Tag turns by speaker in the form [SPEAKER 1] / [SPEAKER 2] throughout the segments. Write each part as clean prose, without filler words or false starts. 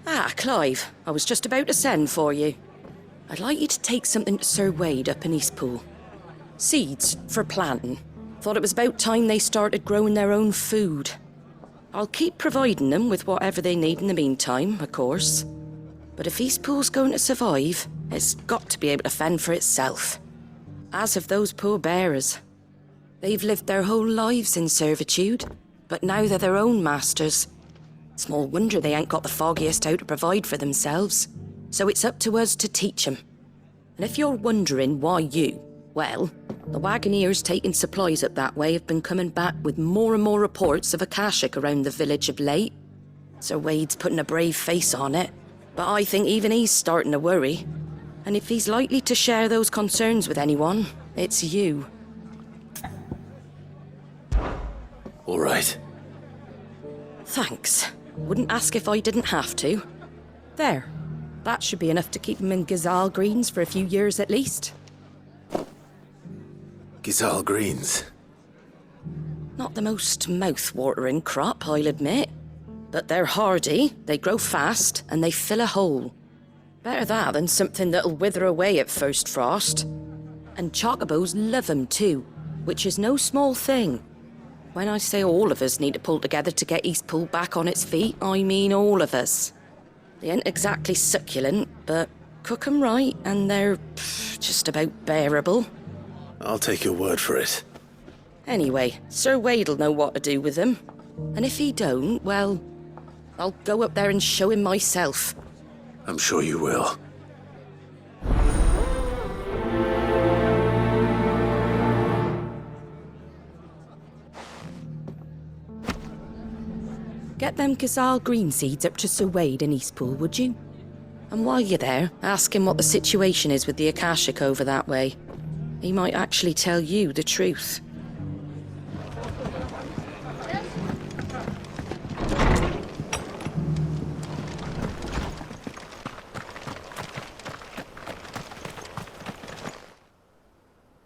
[SPEAKER 1] Ah, Clive, I was just about to send for you. I'd like you to take something to Sir Wade up in Eastpool. Seeds for planting. Thought it was about time they started growing their own food. I'll keep providing them with whatever they need in the meantime, of course. But if Eastpool's going to survive, it's got to be able to fend for itself. As have those poor bearers. They've lived their whole lives in servitude, but now they're their own masters. Small wonder they ain't got the foggiest how to provide for themselves. So it's up to us to teach them. And if you're wondering why you, well, the wagoneers taking supplies up that way have been coming back with more and more reports of Akashic around the village of late. Sir Wade's putting a brave face on it, but I think even he's starting to worry. And if he's likely to share those concerns with anyone, it's you.
[SPEAKER 2] All right.
[SPEAKER 1] Thanks. Wouldn't ask if I didn't have to. There. That should be enough to keep him in Gazal Greens for a few years at least.
[SPEAKER 2] Gazal Greens.
[SPEAKER 1] Not the most mouth-watering crop, I'll admit. But they're hardy, they grow fast, and they fill a hole. Better that than something that'll wither away at first frost. And chocobos love 'em too, which is no small thing. When I say all of us need to pull together to get Eastpool back on its feet, I mean all of us. They ain't exactly succulent, but cook 'em right and they're just about bearable.
[SPEAKER 2] I'll take your word for it.
[SPEAKER 1] Anyway, Sir Wade'll know what to do with them. And if he don't, well, I'll go up there and show him myself.
[SPEAKER 2] I'm sure you will.
[SPEAKER 1] Get them Gazal green seeds up to Sir Wade in Eastpool, would you? And while you're there, ask him what the situation is with the Akashic over that way. He might actually tell you the truth.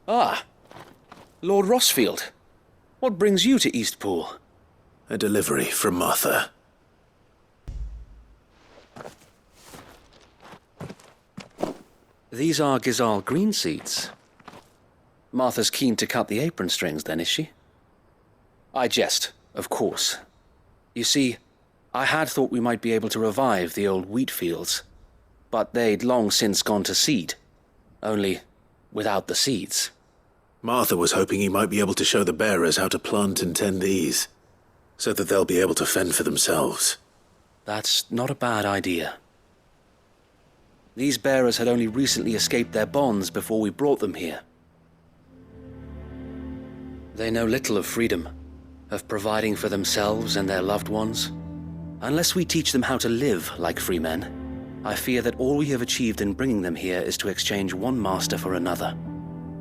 [SPEAKER 3] Ah, Lord Rossfield. What brings you to Eastpool?
[SPEAKER 2] A delivery from Martha.
[SPEAKER 3] These are Gazal green seeds. Martha's keen to cut the apron strings then, is she? I jest, of course. You see, I had thought we might be able to revive the old wheat fields, but they'd long since gone to seed, only without the seeds.
[SPEAKER 2] Martha was hoping he might be able to show the bearers how to plant and tend these, so that they'll be able to fend for themselves.
[SPEAKER 3] That's not a bad idea. These bearers had only recently escaped their bonds before we brought them here. They know little of freedom, of providing for themselves and their loved ones. Unless we teach them how to live like free men, I fear that all we have achieved in bringing them here is to exchange one master for another.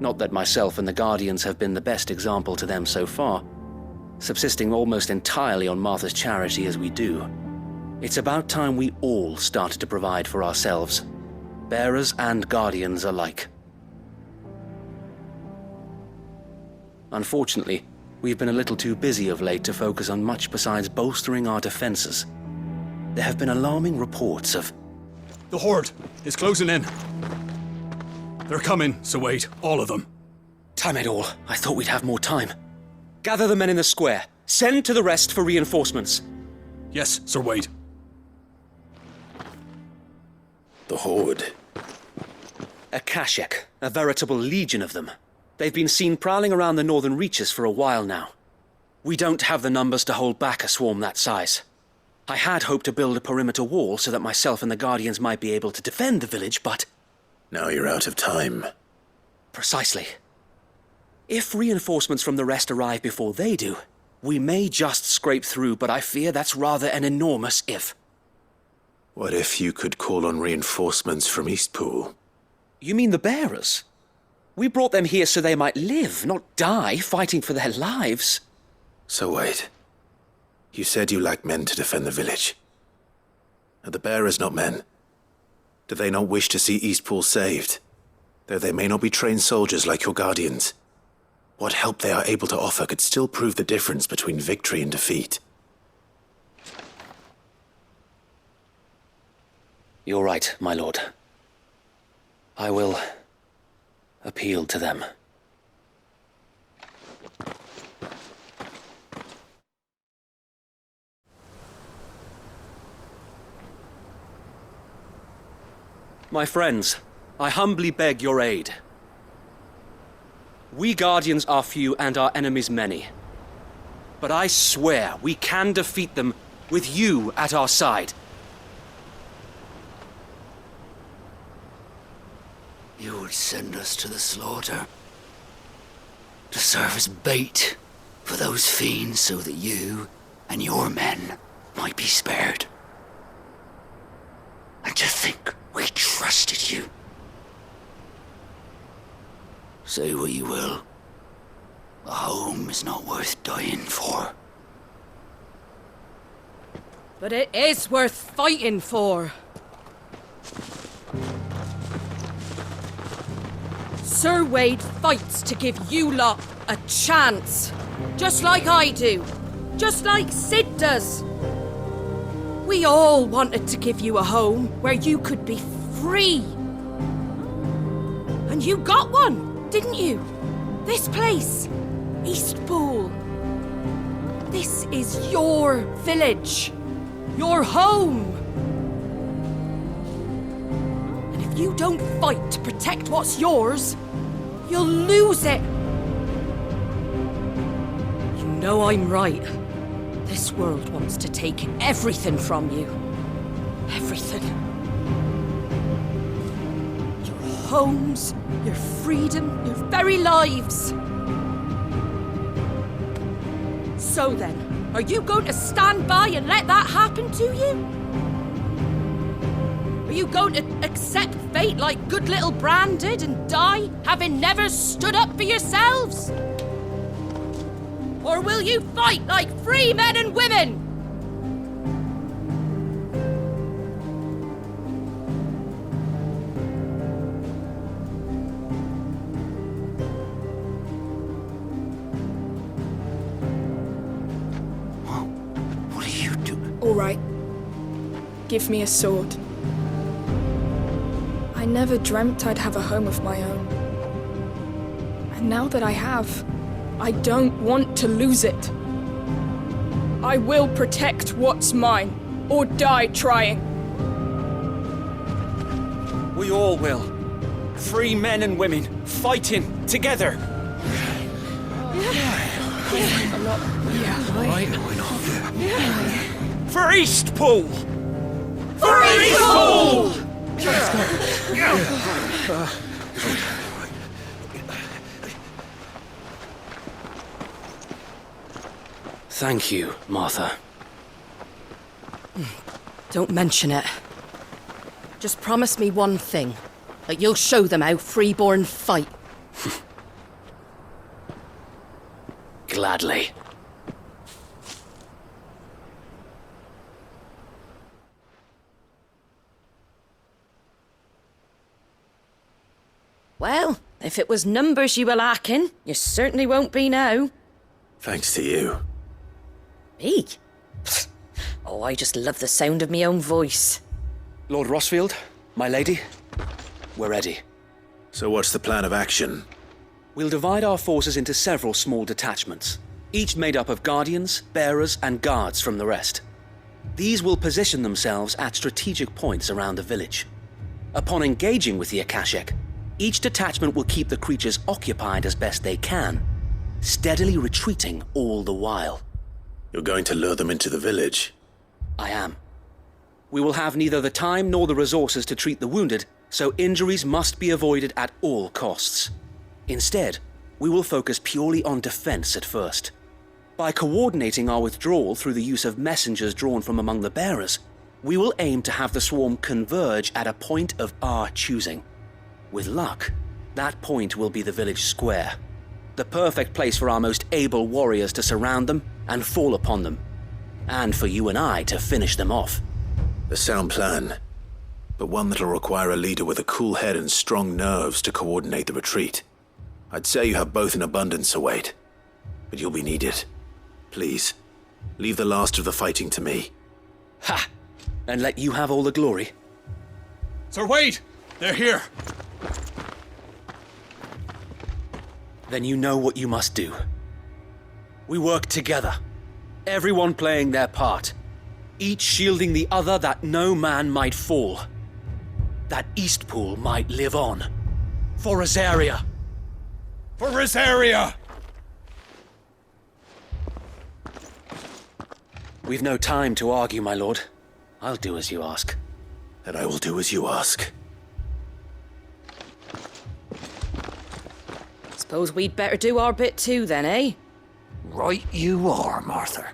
[SPEAKER 3] Not that myself and the Guardians have been the best example to them so far, subsisting almost entirely on Martha's charity as we do. It's about time we all started to provide for ourselves, bearers and Guardians alike. Unfortunately, we've been a little too busy of late to focus on much besides bolstering our defenses. There have been alarming reports of...
[SPEAKER 4] The Horde is closing in. They're coming, Sir Wade, all of them.
[SPEAKER 3] Damn it all, I thought we'd have more time. Gather the men in the square. Send to the rest for reinforcements.
[SPEAKER 4] Yes, Sir Wade.
[SPEAKER 2] The Horde.
[SPEAKER 3] Akashic, a veritable legion of them. They've been seen prowling around the northern reaches for a while now. We don't have the numbers to hold back a swarm that size. I had hoped to build a perimeter wall so that myself and the Guardians might be able to defend the village, but...
[SPEAKER 2] Now you're out of time.
[SPEAKER 3] Precisely. If reinforcements from the rest arrive before they do, we may just scrape through, but I fear that's rather an enormous if.
[SPEAKER 2] What if you could call on reinforcements from Eastpool?
[SPEAKER 3] You mean the bearers? We brought them here so they might live, not die, fighting for their lives.
[SPEAKER 2] So wait. You said you lack men to defend the village. Are the bearers not men? Do they not wish to see Eastpool saved? Though they may not be trained soldiers like your Guardians. what help they are able to offer could still prove the difference between victory and defeat.
[SPEAKER 3] You're right, my lord. I will appeal to them. My friends, I humbly beg your aid. We Guardians are few and our enemies many. But I swear we can defeat them with you at our side.
[SPEAKER 5] You would send us to the slaughter, to serve as bait for those fiends so that you and your men might be spared. And to think we trusted you. Say what you will, a home is not worth dying for.
[SPEAKER 1] But it is worth fighting for. Sir Wade fights to give you lot a chance. Just like I do. Just like Sid does. We all wanted to give you a home where you could be free. And you got one, didn't you? This place, Eastpool. This is your village. Your home. And if you don't fight to protect what's yours, you'll lose it. You know I'm right. This world wants to take everything from you. Everything. Your homes, your freedom, your very lives. So then, are you going to stand by and let that happen to you? Are you going to accept fate like good little Bran did and die, having never stood up for yourselves? Or will you fight like free men and women?
[SPEAKER 5] What are you doing?
[SPEAKER 6] All right. Give me a sword. I never dreamt I'd have a home of my own. And now that I have, I don't want to lose it. I will protect what's mine, or die trying.
[SPEAKER 7] We all will. Free men and women, fighting together. For Eastpool! For Eastpool!
[SPEAKER 3] Thank you, Martha.
[SPEAKER 1] Don't mention it. Just promise me one thing. That you'll show them how freeborn fight.
[SPEAKER 3] Gladly.
[SPEAKER 1] Well, if it was numbers you were lacking, you certainly won't be now.
[SPEAKER 2] Thanks to you.
[SPEAKER 1] Me? Pfft. Oh, I just love the sound of my own voice.
[SPEAKER 3] Lord Rossfield, my lady, we're ready.
[SPEAKER 2] So what's the plan of action?
[SPEAKER 3] We'll divide our forces into several small detachments, each made up of guardians, bearers, and guards from the rest. These will position themselves at strategic points around the village. Upon engaging with the Akashic, each detachment will keep the creatures occupied as best they can, steadily retreating all the while.
[SPEAKER 2] You're going to lure them into the village?
[SPEAKER 3] I am. We will have neither the time nor the resources to treat the wounded, so injuries must be avoided at all costs. Instead, we will focus purely on defense at first. By coordinating our withdrawal through the use of messengers drawn from among the bearers, we will aim to have the swarm converge at a point of our choosing. With luck, that point will be the village square, the perfect place for our most able warriors to surround them and fall upon them, and for you and I to finish them off.
[SPEAKER 2] A sound plan, but one that'll require a leader with a cool head and strong nerves to coordinate the retreat. I'd say you have both in abundance, Sir Wade. But you'll be needed. Please, leave the last of the fighting to me.
[SPEAKER 3] Ha! And let you have all the glory?
[SPEAKER 4] Sir Wade! They're here!
[SPEAKER 3] Then you know what you must do. We work together, everyone playing their part, each shielding the other that no man might fall, that Eastpool might live on. For Rosaria!
[SPEAKER 4] For Rosaria!
[SPEAKER 3] We've no time to argue, my lord. I'll do as you ask.
[SPEAKER 2] And I will do as you ask.
[SPEAKER 1] Suppose we'd better do our bit too then, eh?
[SPEAKER 5] Right you are, Martha.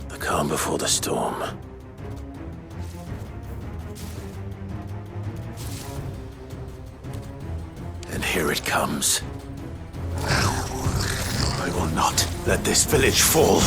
[SPEAKER 2] The calm before the storm. And here it comes. I will not let this village fall.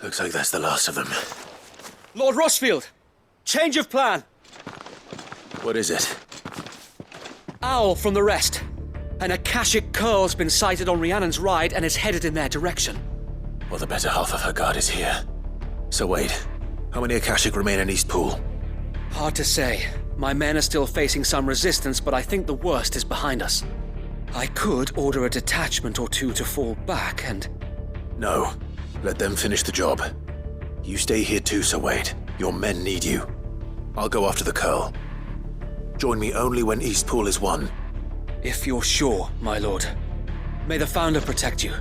[SPEAKER 2] Looks like that's the last of them.
[SPEAKER 3] Lord Rosfield! Change of plan!
[SPEAKER 2] What is it?
[SPEAKER 3] Owl from the rest. An Akashic curl's been sighted on Rhiannon's ride and is headed in their direction.
[SPEAKER 2] Well, the better half of her guard is here. So Wade, how many Akashic remain in Eastpool?
[SPEAKER 3] Hard to say. My men are still facing some resistance, but I think the worst is behind us. I could order a detachment or two to fall back and...
[SPEAKER 2] No. Let them finish the job. You stay here too, Sir Wade. Your men need you. I'll go after the Curl. Join me only when Eastpool is won.
[SPEAKER 3] If you're sure, my lord. May the Founder protect you.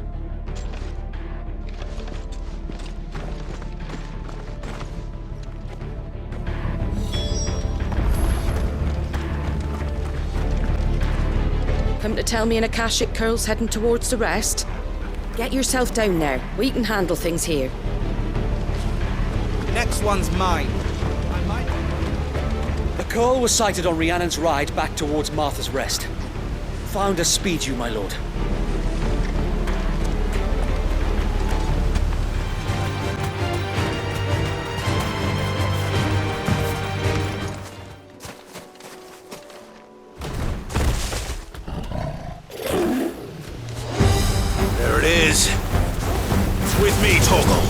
[SPEAKER 1] Come to tell me an Akashic curl's heading towards the rest? Get yourself down there. We can handle things here.
[SPEAKER 8] Next one's mine.
[SPEAKER 3] The curl was sighted on Rhiannon's ride back towards Martha's Rest. Founder speed you, my lord.
[SPEAKER 2] There it is. With me, Torgal.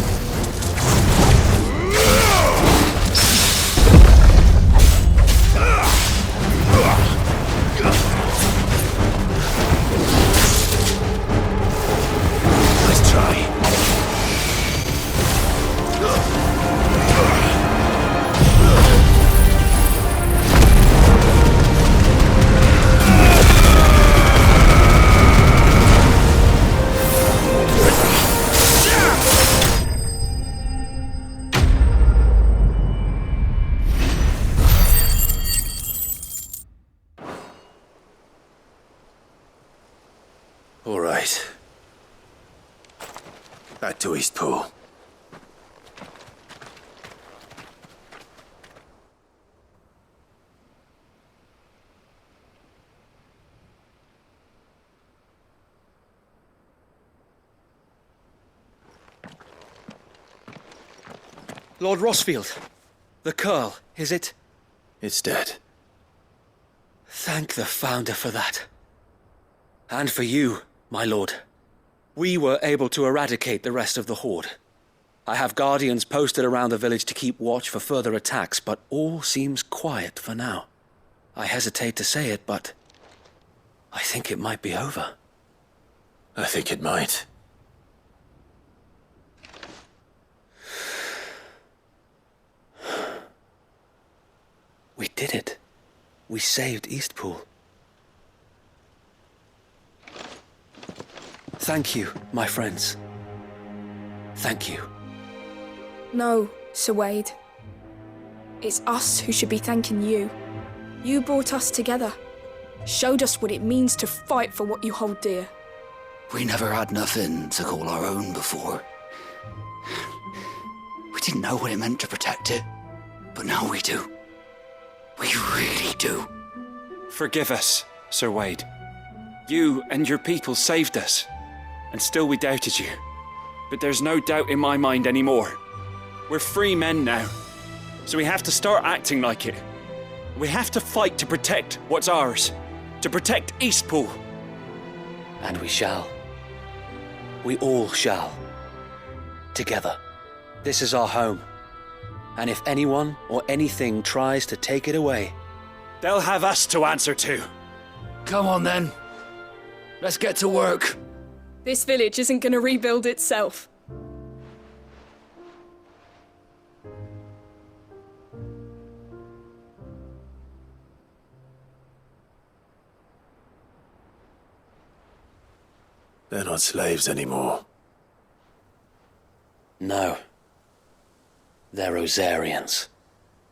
[SPEAKER 2] Nice try. All right. Back to Eastpool.
[SPEAKER 3] Lord Rosfield, the curl, is it?
[SPEAKER 2] It's dead.
[SPEAKER 3] Thank the Founder for that. And for you, my lord. We were able to eradicate the rest of the Horde. I have guardians posted around the village to keep watch for further attacks, but all seems quiet for now. I hesitate to say it, but I think it might be over.
[SPEAKER 2] I think it might.
[SPEAKER 3] We did it. We saved Eastpool. Thank you, my friends. Thank you.
[SPEAKER 6] No, Sir Wade. It's us who should be thanking you. You brought us together. Showed us what it means to fight for what you hold dear.
[SPEAKER 5] We never had nothing to call our own before. We didn't know what it meant to protect it, but now we do. We really do.
[SPEAKER 7] Forgive us, Sir Wade. You and your people saved us, and still we doubted you. But there's no doubt in my mind anymore. We're free men now, so we have to start acting like it. We have to fight to protect what's ours, to protect Eastpool.
[SPEAKER 3] And we shall. We all shall. Together. This is our home. And if anyone or anything tries to take it away,
[SPEAKER 7] They'll have us to answer to.
[SPEAKER 5] Come on then. Let's get to work.
[SPEAKER 6] This village isn't gonna rebuild itself.
[SPEAKER 2] They're not slaves anymore.
[SPEAKER 3] no. They're Rosarians.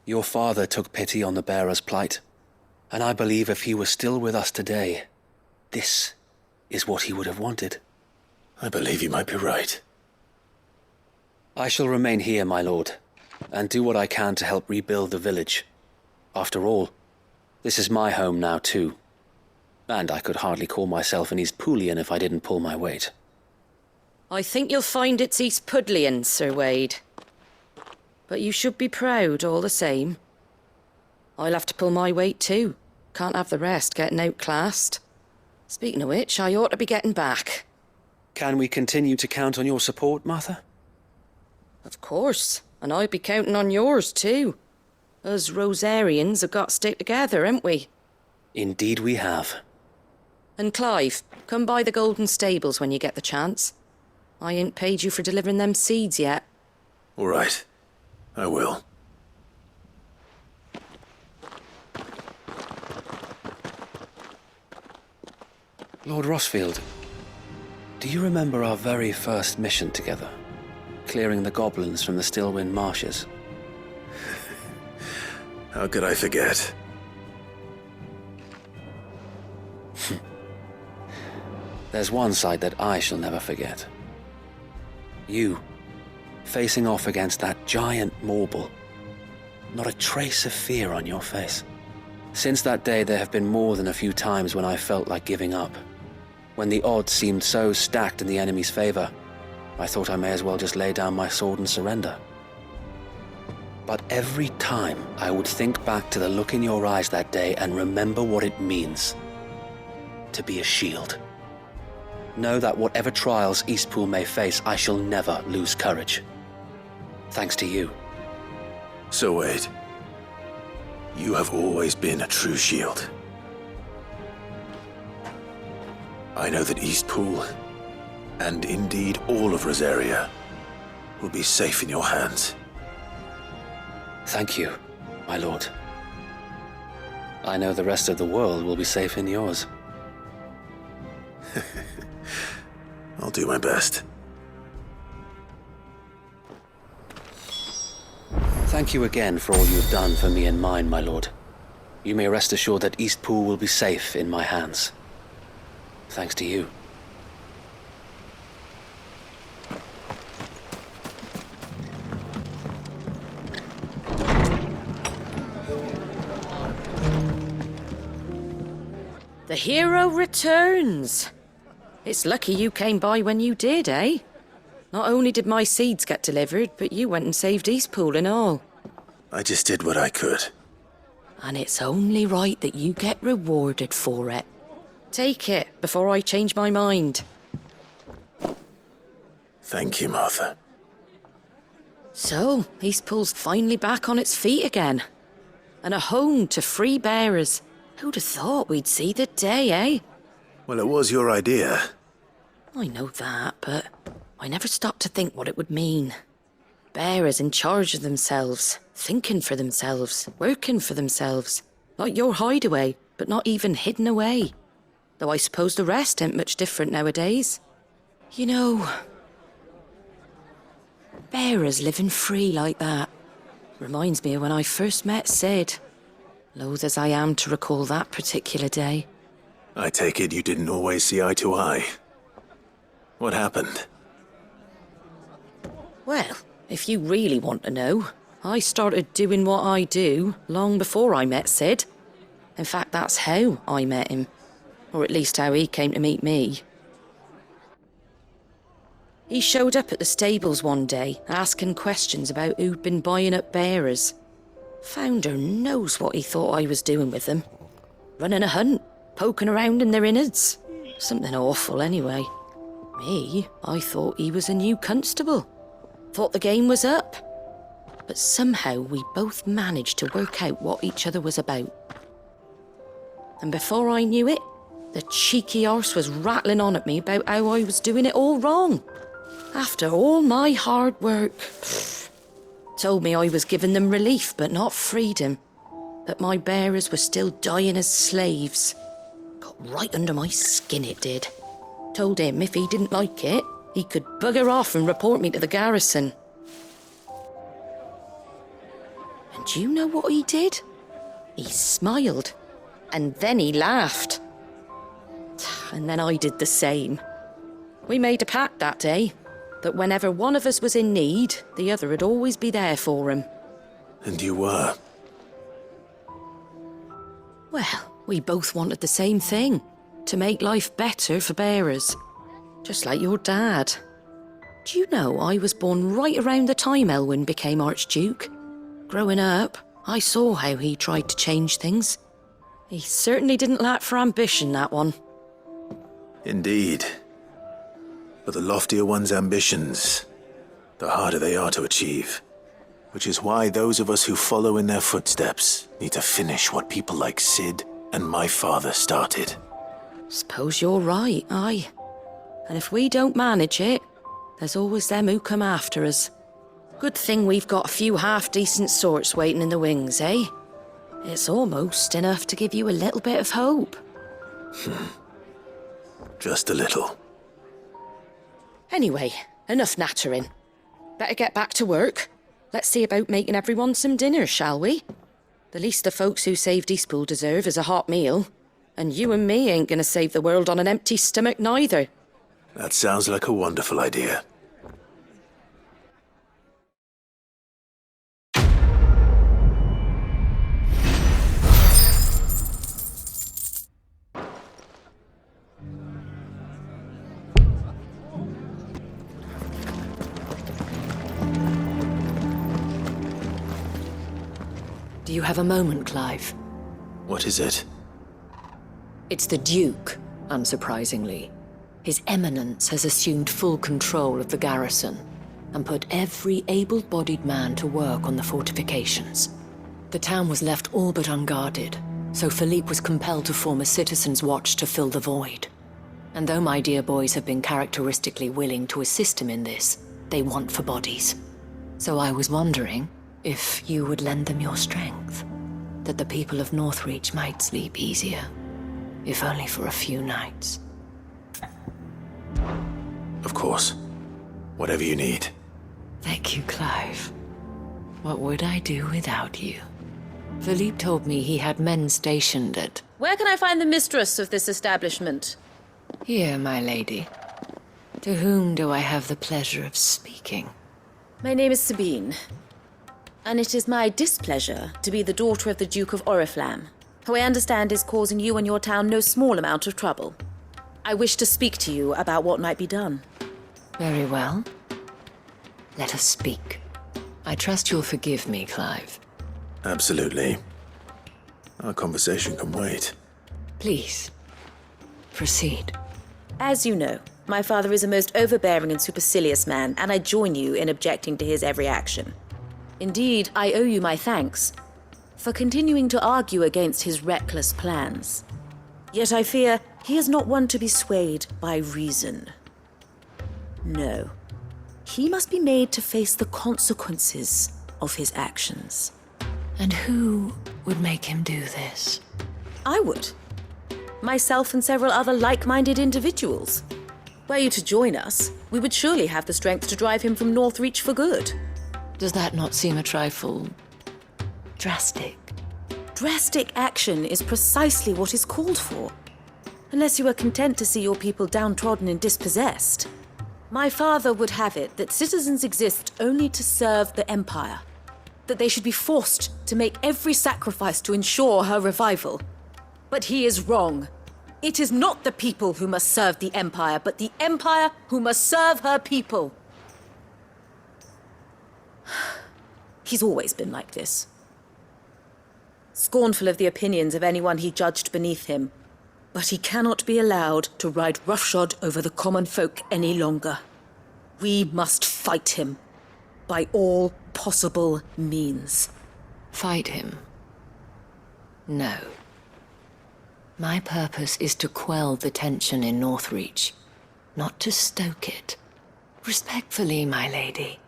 [SPEAKER 3] Your father took pity on the bearer's plight, and I believe if he were still with us today, this is what he would have wanted.
[SPEAKER 2] I believe you might be right.
[SPEAKER 3] I shall remain here, my lord, and do what I can to help rebuild the village. After all, this is my home now too, and I could hardly call myself an Eastpoolian if I didn't pull my weight.
[SPEAKER 1] I think you'll find it's Eastpudlian, Sir Wade. But you should be proud all the same. I'll have to pull my weight too. Can't have the rest getting outclassed. Speaking of which, I ought to be getting back.
[SPEAKER 3] Can we continue to count on your support, Martha?
[SPEAKER 1] Of course, and I'll be counting on yours too. Us Rosarians have got to stick together, haven't we?
[SPEAKER 3] Indeed we have.
[SPEAKER 1] And Clive, come by the Golden Stables when you get the chance. I ain't paid you for delivering them seeds yet.
[SPEAKER 2] All right. I will.
[SPEAKER 3] Lord Rossfield, do you remember our very first mission together? Clearing the goblins from the Stillwind marshes?
[SPEAKER 2] How could I forget?
[SPEAKER 3] There's one sight that I shall never forget. You, facing off against that giant Morble. Not a trace of fear on your face. Since that day, there have been more than a few times when I felt like giving up. When the odds seemed so stacked in the enemy's favor, I thought I may as well just lay down my sword and surrender. But every time I would think back to the look in your eyes that day and remember what it means to be a shield. Know that whatever trials Eastpool may face, I shall never lose courage. Thanks to you.
[SPEAKER 2] So Wade, you have always been a true shield. I know that Eastpool, and indeed all of Rosaria, will be safe in your hands.
[SPEAKER 3] Thank you, my lord. I know the rest of the world will be safe in yours.
[SPEAKER 2] I'll do my best.
[SPEAKER 3] Thank you again for all you have done for me and mine, my lord. You may rest assured that Eastpool will be safe in my hands. Thanks to you.
[SPEAKER 1] The hero returns. It's lucky you came by when you did, eh? Not only did my seeds get delivered, but you went and saved Eastpool and all.
[SPEAKER 2] I just did what I could.
[SPEAKER 1] And it's only right that you get rewarded for it. Take it before I change my mind.
[SPEAKER 2] Thank you, Martha.
[SPEAKER 1] So, Eastpool's finally back on its feet again. And a home to free bearers. Who'd have thought we'd see the day, eh?
[SPEAKER 2] Well, it was your idea.
[SPEAKER 1] I know that, but I never stopped to think what it would mean. Bearers in charge of themselves, thinking for themselves, working for themselves. Like your hideaway, but not even hidden away. Though I suppose the rest ain't much different nowadays. You know, bearers living free like that reminds me of when I first met Sid. Loath as I am to recall that particular day.
[SPEAKER 2] I take it you didn't always see eye to eye. What happened?
[SPEAKER 1] Well, if you really want to know, I started doing what I do long before I met Sid. In fact, that's how I met him. Or at least how he came to meet me. He showed up at the stables one day, asking questions about who'd been buying up bearers. Founder knows what he thought I was doing with them. Running a hunt, poking around in their innards. Something awful anyway. Me, I thought he was a new constable. Thought the game was up. But somehow we both managed to work out what each other was about. And before I knew it, the cheeky arse was rattling on at me about how I was doing it all wrong. After all my hard work. Told me I was giving them relief but not freedom. That my bearers were still dying as slaves. Got right under my skin, it did. Told him if he didn't like it, he could bugger off and report me to the garrison. And do you know what he did? He smiled. And then he laughed. And then I did the same. We made a pact that day, that whenever one of us was in need, the other would always be there for him.
[SPEAKER 2] And you were?
[SPEAKER 1] Well, we both wanted the same thing. To make life better for bearers. Just like your dad. Do you know I was born right around the time Elwyn became Archduke? Growing up, I saw how he tried to change things. He certainly didn't lack for ambition, that one.
[SPEAKER 2] Indeed. But the loftier one's ambitions, the harder they are to achieve. Which is why those of us who follow in their footsteps need to finish what people like Sid and my father started.
[SPEAKER 1] Suppose you're right, aye. And if we don't manage it, there's always them who come after us. Good thing we've got a few half-decent sorts waiting in the wings, eh? It's almost enough to give you a little bit of hope.
[SPEAKER 2] Just a little.
[SPEAKER 1] Anyway, enough nattering. Better get back to work. Let's see about making everyone some dinner, shall we? The least the folks who saved Eastpool deserve is a hot meal. And you and me ain't gonna save the world on an empty stomach neither.
[SPEAKER 2] That sounds like a wonderful idea.
[SPEAKER 8] Do you have a moment, Clive?
[SPEAKER 2] What is it?
[SPEAKER 8] It's the Duke, unsurprisingly. His Eminence has assumed full control of the garrison and put every able-bodied man to work on the fortifications. The town was left all but unguarded, so Philippe was compelled to form a citizen's watch to fill the void. And though my dear boys have been characteristically willing to assist him in this, they want for bodies. So I was wondering if you would lend them your strength, that the people of Northreach might sleep easier, if only for a few nights.
[SPEAKER 2] Of course. Whatever you need.
[SPEAKER 8] Thank you, Clive. What would I do without you? Philippe told me he had men stationed at...
[SPEAKER 9] Where can I find the mistress of this establishment?
[SPEAKER 8] Here, my lady. To whom do I have the pleasure of speaking?
[SPEAKER 9] My name is Sabine. And it is my displeasure to be the daughter of the Duke of Oriflamme, who I understand is causing you and your town no small amount of trouble. I wish to speak to you about what might be done.
[SPEAKER 8] Very well. Let us speak. I trust you'll forgive me, Clive.
[SPEAKER 2] Absolutely. Our conversation can wait.
[SPEAKER 8] Please, proceed.
[SPEAKER 9] As you know, my father is a most overbearing and supercilious man, and I join you in objecting to his every action. Indeed, I owe you my thanks for continuing to argue against his reckless plans. Yet I fear he is not one to be swayed by reason. No. He must be made to face the consequences of his actions.
[SPEAKER 8] And who would make him do this?
[SPEAKER 9] I would. Myself and several other like-minded individuals. Were you to join us, we would surely have the strength to drive him from Northreach for good.
[SPEAKER 8] Does that not seem a trifle drastic?
[SPEAKER 9] Drastic action is precisely what is called for. Unless you are content to see your people downtrodden and dispossessed. My father would have it that citizens exist only to serve the Empire. That they should be forced to make every sacrifice to ensure her revival. But he is wrong. It is not the people who must serve the Empire, but the Empire who must serve her people. He's always been like this. Scornful of the opinions of anyone he judged beneath him. But he cannot be allowed to ride roughshod over the common folk any longer. We must fight him. By all possible means.
[SPEAKER 8] Fight him? No. My purpose is to quell the tension in Northreach, not to stoke it. Respectfully, my lady.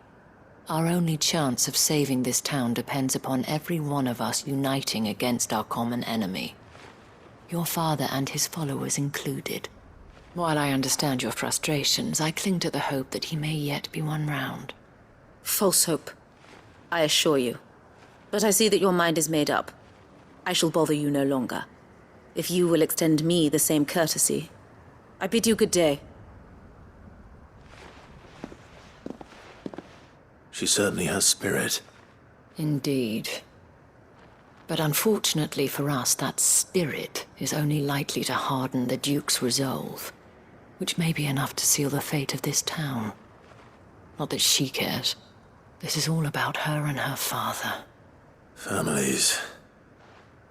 [SPEAKER 8] Our only chance of saving this town depends upon every one of us uniting against our common enemy. Your father and his followers included. While I understand your frustrations, I cling to the hope that he may yet be won round.
[SPEAKER 9] False hope, I assure you. But I see that your mind is made up. I shall bother you no longer. If you will extend me the same courtesy, I bid you good day.
[SPEAKER 2] She certainly has spirit.
[SPEAKER 8] Indeed. But unfortunately for us, that spirit is only likely to harden the Duke's resolve, which may be enough to seal the fate of this town. Not that she cares. This is all about her and her father.
[SPEAKER 2] Families.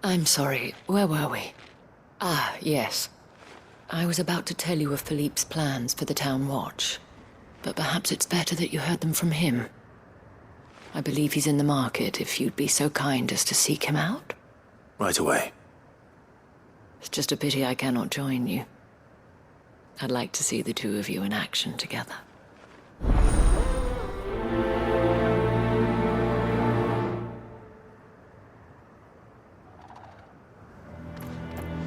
[SPEAKER 8] I'm sorry, where were we? Ah, yes. I was about to tell you of Philippe's plans for the town watch, but perhaps it's better that you heard them from him. I believe he's in the market, if you'd be so kind as to seek him out.
[SPEAKER 2] Right away.
[SPEAKER 8] It's just a pity I cannot join you. I'd like to see the two of you in action together.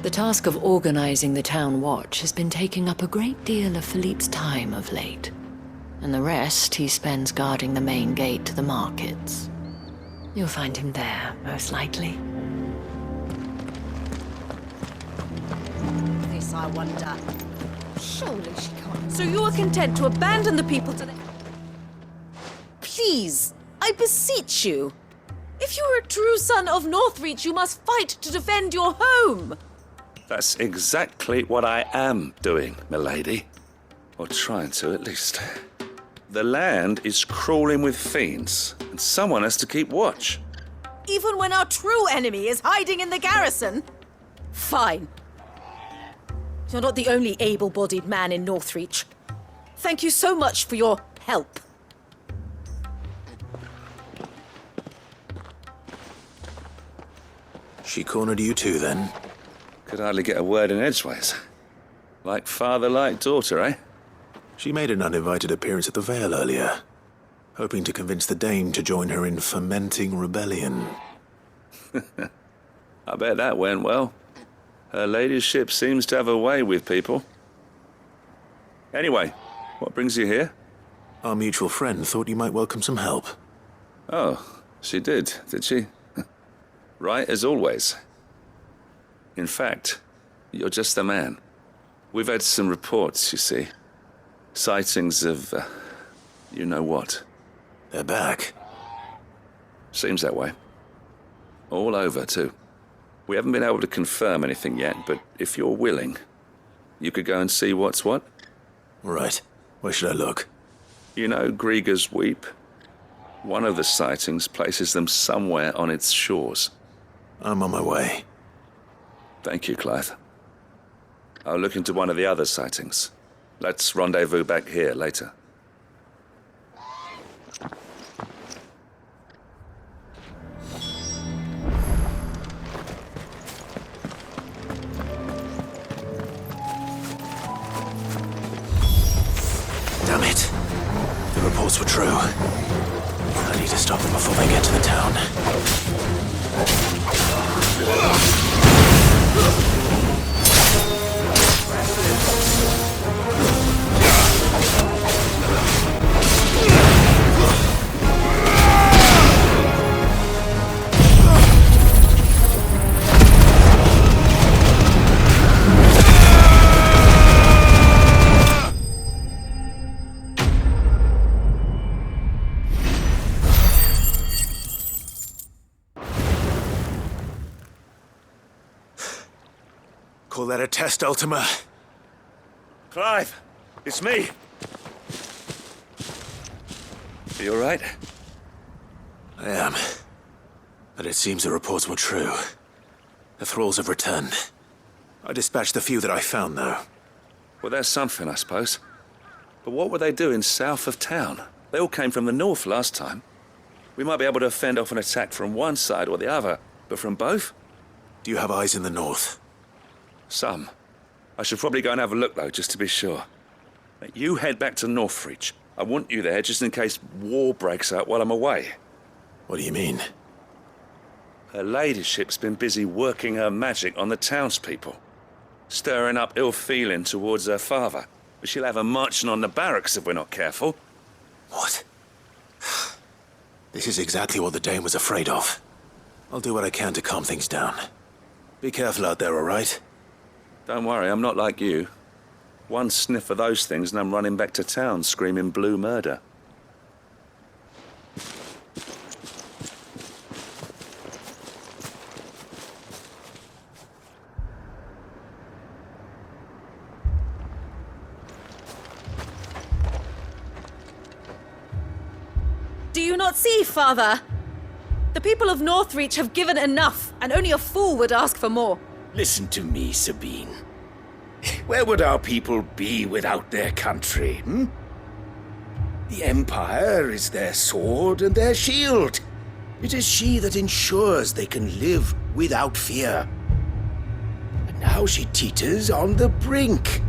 [SPEAKER 8] The task of organizing the town watch has been taking up a great deal of Philippe's time of late. And the rest he spends guarding the main gate to the markets. You'll find him there, most likely.
[SPEAKER 9] This I wonder. Surely she can't. So you are content to abandon the people to the... Please, I beseech you. If you are a true son of Northreach, you must fight to defend your home.
[SPEAKER 10] That's exactly what I am doing, milady. Or trying to, at least. The land is crawling with fiends, and someone has to keep watch.
[SPEAKER 9] Even when our true enemy is hiding in the garrison? Fine. You're not the only able-bodied man in Northreach. Thank you so much for your help.
[SPEAKER 2] She cornered you too, then?
[SPEAKER 10] Could hardly get a word in edgeways. Like father, like daughter, eh?
[SPEAKER 2] She made an uninvited appearance at the Vale earlier, hoping to convince the Dane to join her in fomenting rebellion.
[SPEAKER 10] I bet that went well. Her ladyship seems to have a way with people. Anyway, what brings you here?
[SPEAKER 2] Our mutual friend thought you might welcome some help.
[SPEAKER 10] Oh, she did she? Right as always. In fact, you're just the man. We've had some reports, you see. Sightings of, you know what.
[SPEAKER 2] They're back.
[SPEAKER 10] Seems that way. All over, too. We haven't been able to confirm anything yet, but if you're willing, you could go and see what's what.
[SPEAKER 2] Right. Where should I look?
[SPEAKER 10] You know Grieger's Weep? One of the sightings places them somewhere on its shores.
[SPEAKER 2] I'm on my way.
[SPEAKER 10] Thank you, Clive. I'll look into one of the other sightings. Let's rendezvous back here later.
[SPEAKER 2] Damn it. The reports were true. I need to stop them before they get to the town. Call that a test, Ultima?
[SPEAKER 10] Clive, it's me. Are you all right?
[SPEAKER 2] I am. But it seems the reports were true. The thralls have returned. I dispatched the few that I found, though.
[SPEAKER 10] Well, that's something, I suppose. But what were they doing south of town? They all came from the north last time. We might be able to fend off an attack from one side or the other, but from both?
[SPEAKER 2] Do you have eyes in the north?
[SPEAKER 10] Some. I should probably go and have a look, though, just to be sure. You head back to Northreach. I want you there just in case war breaks out while I'm away.
[SPEAKER 2] What do you mean?
[SPEAKER 10] Her ladyship's been busy working her magic on the townspeople, stirring up ill feeling towards her father. But she'll have her marching on the barracks if we're not careful.
[SPEAKER 2] What? This is exactly what the Dane was afraid of. I'll do what I can to calm things down. Be careful out there, all right?
[SPEAKER 10] Don't worry, I'm not like you. One sniff of those things and I'm running back to town screaming blue murder.
[SPEAKER 9] Do you not see, Father? The people of Northreach have given enough, and only a fool would ask for more.
[SPEAKER 11] Listen to me, Sabine. Where would our people be without their country, The Empire is their sword and their shield. It is she that ensures they can live without fear. And now she teeters on the brink.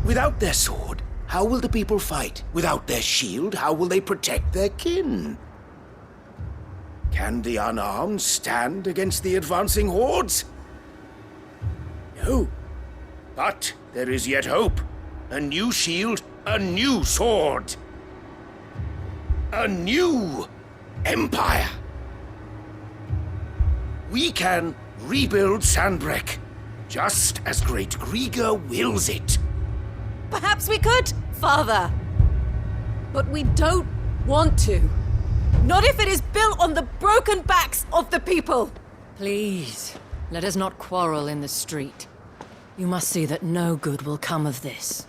[SPEAKER 11] Without their sword, how will the people fight? Without their shield, how will they protect their kin? Can the unarmed stand against the advancing hordes? No. But there is yet hope. A new shield, a new sword. A new empire. We can rebuild Sandbreck, just as Great Griga wills it.
[SPEAKER 9] Perhaps we could, Father. But we don't want to. Not if it is built on the broken backs of the people.
[SPEAKER 8] Please, let us not quarrel in the street. You must see that no good will come of this.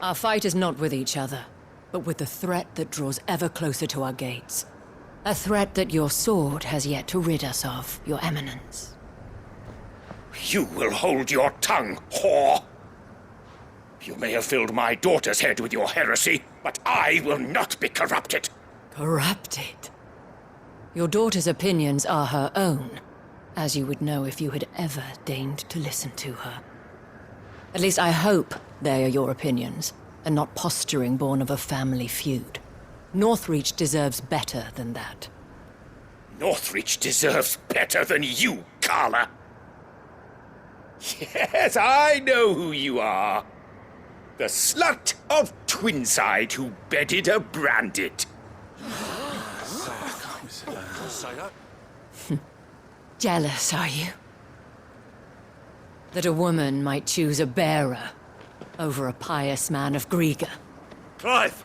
[SPEAKER 8] Our fight is not with each other, but with the threat that draws ever closer to our gates. A threat that your sword has yet to rid us of, Your Eminence.
[SPEAKER 11] You will hold your tongue, whore! You may have filled my daughter's head with your heresy, but I will not be corrupted.
[SPEAKER 8] Corrupted? Your daughter's opinions are her own, as you would know if you had ever deigned to listen to her. At least I hope they are your opinions, and not posturing born of a family feud. Northreach deserves better than that.
[SPEAKER 11] Northreach deserves better than you, Carla! Yes, I know who you are. The slut of Twinside who bedded a branded.
[SPEAKER 8] Jealous, are you? That a woman might choose a bearer over a pious man of Griga.
[SPEAKER 10] Clive!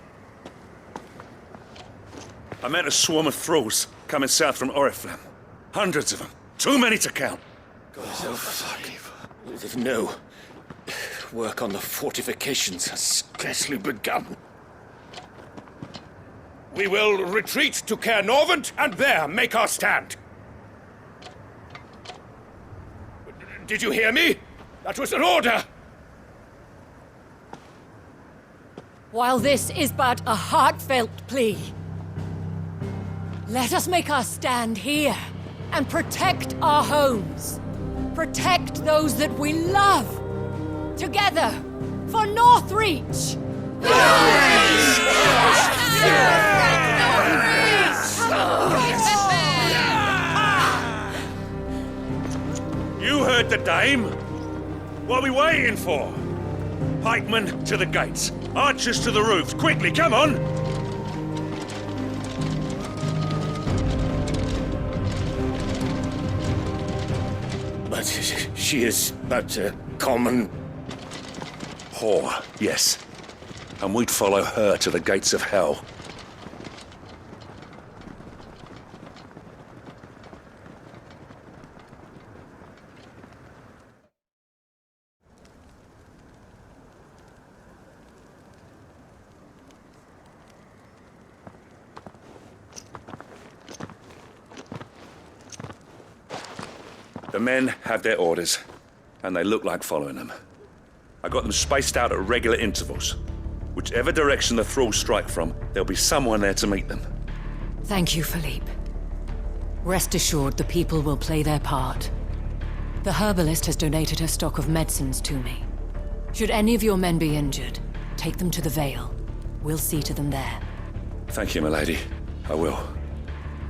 [SPEAKER 10] I met a swarm of thralls coming south from Oriflamme. Hundreds of them. Too many to count.
[SPEAKER 11] No. Work on the fortifications has scarcely begun. We will retreat to Caer Norvent and there make our stand. Did you hear me? That was an order!
[SPEAKER 8] While this is but a heartfelt plea, let us make our stand here and protect our homes. Protect those that we love. Together, for Northreach!
[SPEAKER 11] You heard the dame. What are we waiting for? Pikemen to the gates. Archers to the roofs. Quickly, come on!
[SPEAKER 12] But she is but a common...
[SPEAKER 11] Whore, yes. And we'd follow her to the gates of hell. The men have their orders, and they look like following them. I got them spaced out at regular intervals. Whichever direction the thralls strike from, there'll be someone there to meet them.
[SPEAKER 8] Thank you, Philippe. Rest assured the people will play their part. The herbalist has donated her stock of medicines to me. Should any of your men be injured, take them to the Vale. We'll see to them there.
[SPEAKER 11] Thank you, milady. I will.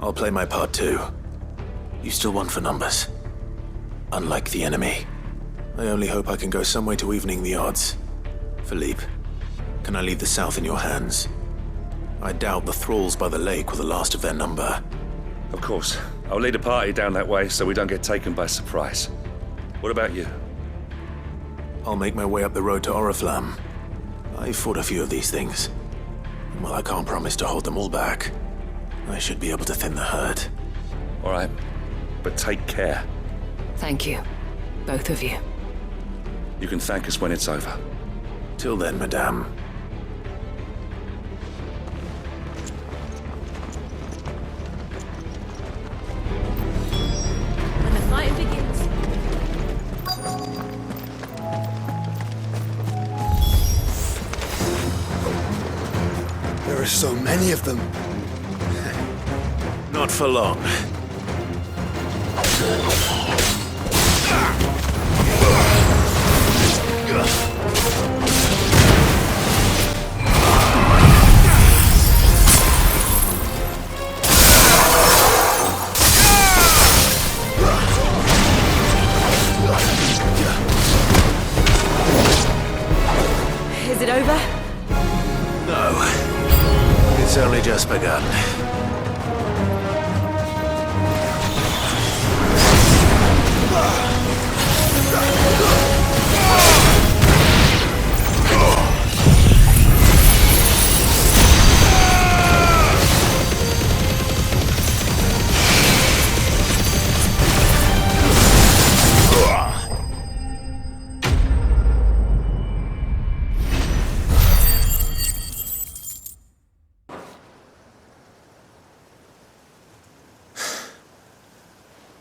[SPEAKER 2] I'll play my part too. You still want for numbers. Unlike the enemy. I only hope I can go some way to evening the odds. Philippe, can I leave the south in your hands? I doubt the thralls by the lake were the last of their number.
[SPEAKER 11] Of course. I'll lead a party down that way so we don't get taken by surprise. What about you?
[SPEAKER 2] I'll make my way up the road to Oriflamme. I've fought a few of these things. And while I can't promise to hold them all back, I should be able to thin the herd.
[SPEAKER 11] All right. But take care.
[SPEAKER 8] Thank you, both of you.
[SPEAKER 11] You can thank us when it's over.
[SPEAKER 2] Till then, madame.
[SPEAKER 9] When the fighting begins.
[SPEAKER 12] There are so many of them.
[SPEAKER 2] Not for long.
[SPEAKER 9] Is it over?
[SPEAKER 2] No. It's only just begun.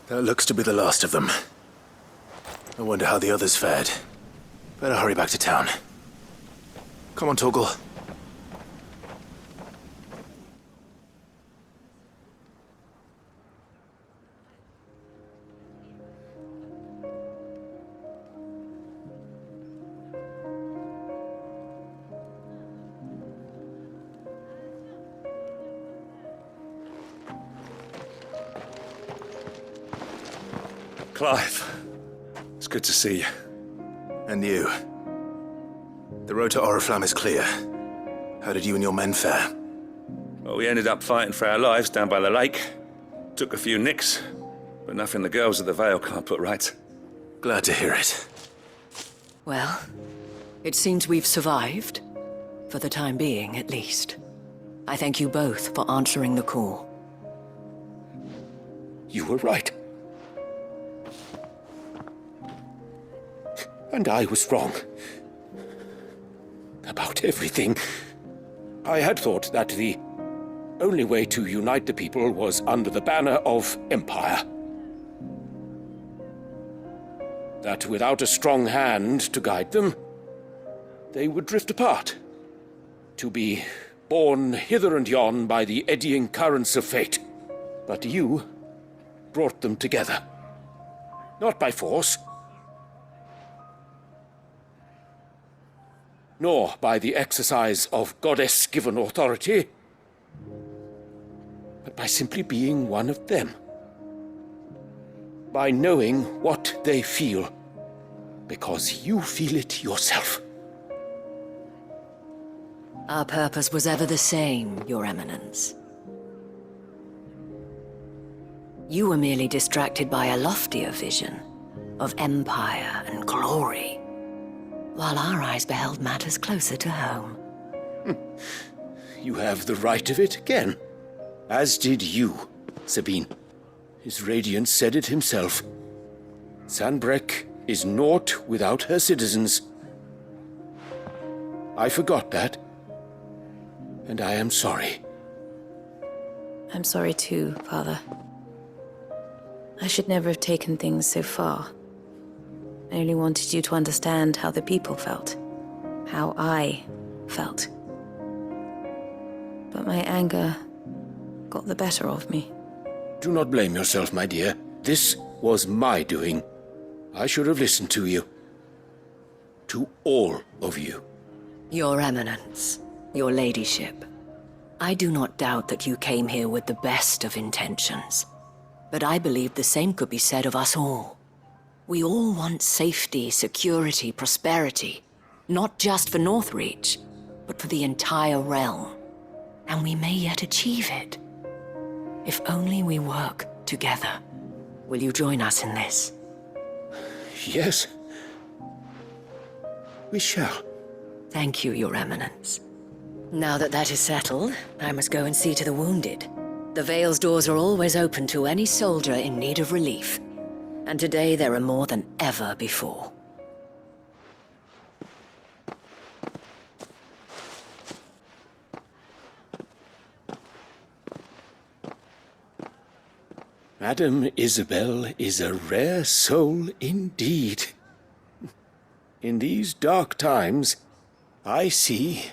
[SPEAKER 2] That looks to be the last of them. I wonder how the others fared. Better hurry back to town. Come on, Torgal.
[SPEAKER 11] Clive, it's good to see you.
[SPEAKER 2] And you. The road to Oriflamme is clear. How did you and your men fare?
[SPEAKER 11] Well, we ended up fighting for our lives down by the lake. Took a few nicks, but nothing the girls at the Vale can't put right.
[SPEAKER 2] Glad to hear it.
[SPEAKER 8] Well, it seems we've survived. For the time being, at least. I thank you both for answering the call.
[SPEAKER 12] You were right. And I was wrong. About everything. I had thought that the only way to unite the people was under the banner of Empire. That without a strong hand to guide them, they would drift apart. To be borne hither and yon by the eddying currents of fate. But you brought them together. Not by force, nor by the exercise of goddess-given authority, but by simply being one of them. by knowing what they feel, because you feel it yourself.
[SPEAKER 8] Our purpose was ever the same, Your Eminence. You were merely distracted by a loftier vision of empire and glory, while our eyes beheld matters closer to home.
[SPEAKER 12] You have the right of it again, as did you, Sabine. His Radiance said it himself. Sanbreque is naught without her citizens. I forgot that, and I am sorry.
[SPEAKER 9] I'm sorry too, Father. I should never have taken things so far. I only wanted you to understand how the people felt. How I felt. But my anger got the better of me.
[SPEAKER 12] Do not blame yourself, my dear. This was my doing. I should have listened to you. To all of you.
[SPEAKER 8] Your Eminence, your Ladyship, I do not doubt that you came here with the best of intentions. But I believe the same could be said of us all. We all want safety, security, prosperity. Not just for Northreach, but for the entire realm. And we may yet achieve it. If only we work together. Will you join us in this?
[SPEAKER 12] Yes. We shall.
[SPEAKER 8] Thank you, Your Eminence. Now that that is settled, I must go and see to the wounded. The Vale's doors are always open to any soldier in need of relief. And today there are more than ever before.
[SPEAKER 12] Madame Isabel is a rare soul indeed. In these dark times, I see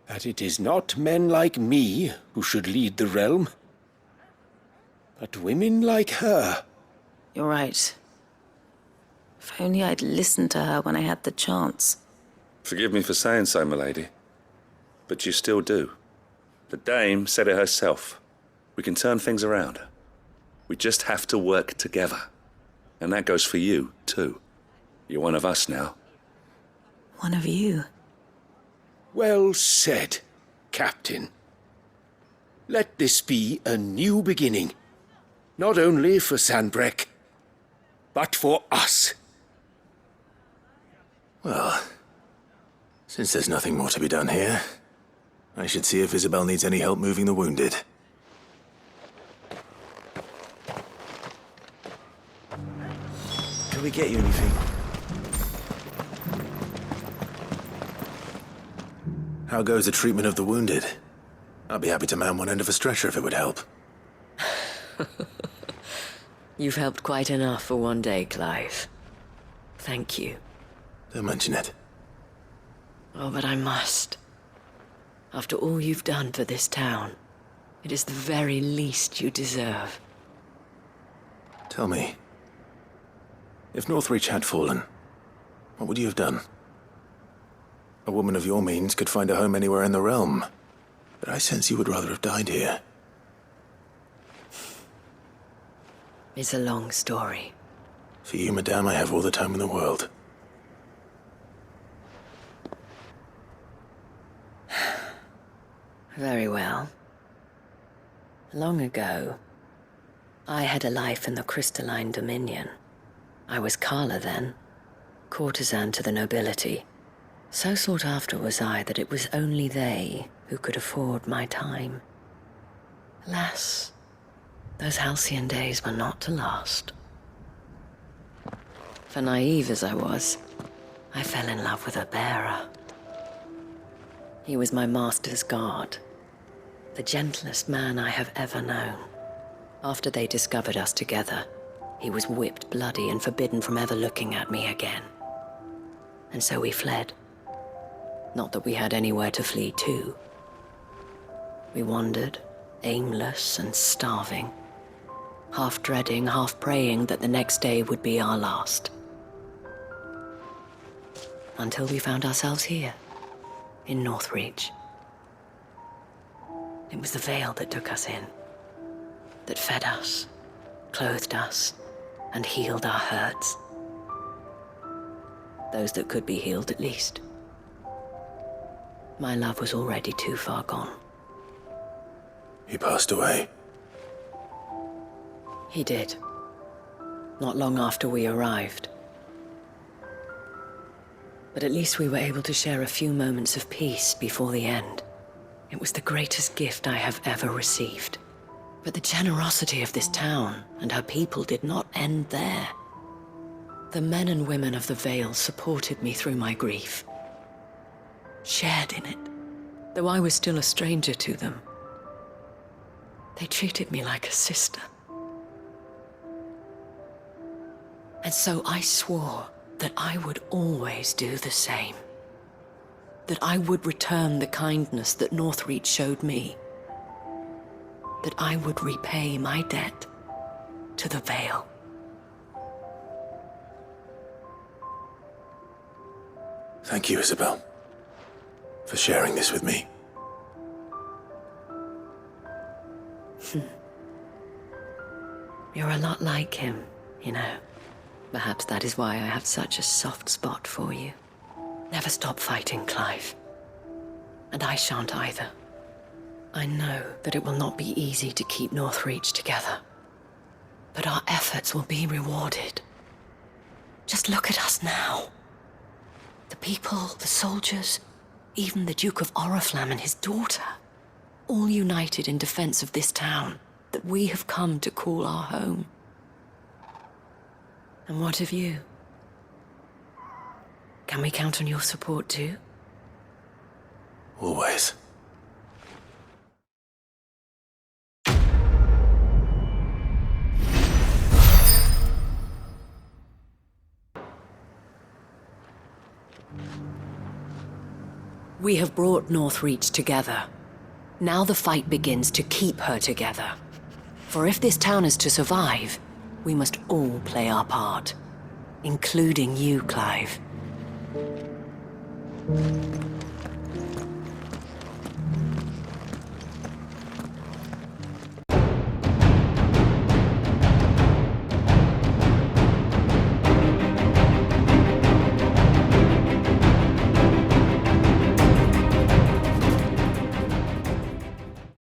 [SPEAKER 12] that it is not men like me who should lead the realm, but women like her.
[SPEAKER 9] You're right. If only I'd listened to her when I had the chance.
[SPEAKER 10] Forgive me for saying so, my lady, but you still do. The dame said it herself. We can turn things around. We just have to work together. And that goes for you, too. You're one of us now.
[SPEAKER 9] One of you.
[SPEAKER 12] Well said, Captain. Let this be a new beginning. Not only for Sanbreque, but for us.
[SPEAKER 2] Well, since there's nothing more to be done here, I should see if Isabel needs any help moving the wounded.
[SPEAKER 13] Can we get you anything?
[SPEAKER 2] How goes the treatment of the wounded? I'd be happy to man one end of a stretcher if it would help.
[SPEAKER 8] You've helped quite enough for one day, Clive. Thank you.
[SPEAKER 2] Don't mention it.
[SPEAKER 8] Oh, but I must. After all you've done for this town, it is the very least you deserve.
[SPEAKER 2] Tell me, if Northreach had fallen, what would you have done? A woman of your means could find a home anywhere in the realm, but I sense you would rather have died here.
[SPEAKER 8] It's a long story.
[SPEAKER 2] For you, madame, I have all the time in the world.
[SPEAKER 8] Very well. Long ago, I had a life in the Crystalline Dominion. I was Carla then, courtesan to the nobility. So sought after was I that it was only they who could afford my time. Alas, those halcyon days were not to last. For naive as I was, I fell in love with a bearer. He was my master's guard, the gentlest man I have ever known. After they discovered us together, he was whipped bloody and forbidden from ever looking at me again. And so we fled. Not that we had anywhere to flee to. We wandered, aimless and starving, half dreading, half praying that the next day would be our last. Until we found ourselves here, in Northreach. It was the Vale that took us in, that fed us, clothed us, and healed our hurts. Those that could be healed, at least. My love was already too far gone.
[SPEAKER 2] He passed away.
[SPEAKER 8] He did. Not long after we arrived. But at least we were able to share a few moments of peace before the end. It was the greatest gift I have ever received. But the generosity of this town and her people did not end there. The men and women of the Vale supported me through my grief, shared in it, though I was still a stranger to them. They treated me like a sister. And so I swore that I would always do the same. That I would return the kindness that Northreach showed me. That I would repay my debt to the Vale.
[SPEAKER 2] Thank you, Isabel, for sharing this with me.
[SPEAKER 8] You're a lot like him, you know. Perhaps that is why I have such a soft spot for you. Never stop fighting, Clive. And I shan't either. I know that it will not be easy to keep Northreach together. But our efforts will be rewarded. Just look at us now. The people, the soldiers, even the Duke of Oriflamme and his daughter, all united in defense of this town that we have come to call our home. And what of you? Can we count on your support too?
[SPEAKER 2] Always.
[SPEAKER 8] We have brought Northreach together. Now the fight begins to keep her together. For if this town is to survive, we must all play our part, including you, Clive.